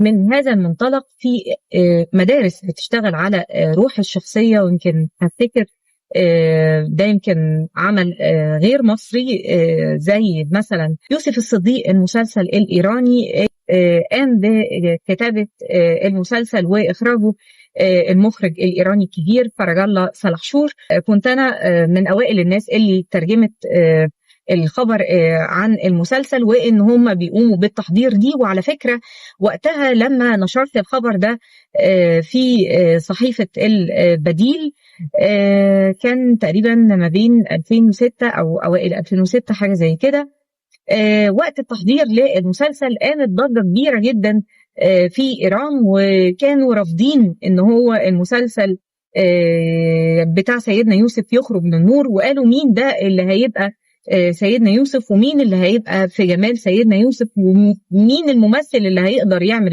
من هذا المنطلق في مدارس بتشتغل على روح الشخصية، ويمكن هفتكر ده يمكن عمل غير مصري، زي مثلا يوسف الصديق المسلسل الإيراني، قام بكتابة المسلسل وإخراجه المخرج الإيراني الكبير فرج الله سلحشور. كنت أنا من أوائل الناس اللي ترجمت الخبر عن المسلسل، وان هم بيقوموا بالتحضير دي. وعلى فكره وقتها لما نشرت الخبر ده في صحيفه البديل، كان تقريبا ما بين 2006 او اوائل 2006 حاجه زي كده. وقت التحضير للمسلسل قامت ضجه كبيره جدا في ايران، وكانوا رافضين ان هو المسلسل بتاع سيدنا يوسف يخرج من النور، وقالوا مين ده اللي هيبقى سيدنا يوسف، ومين اللي هيبقى في جمال سيدنا يوسف، ومين الممثل اللي هيقدر يعمل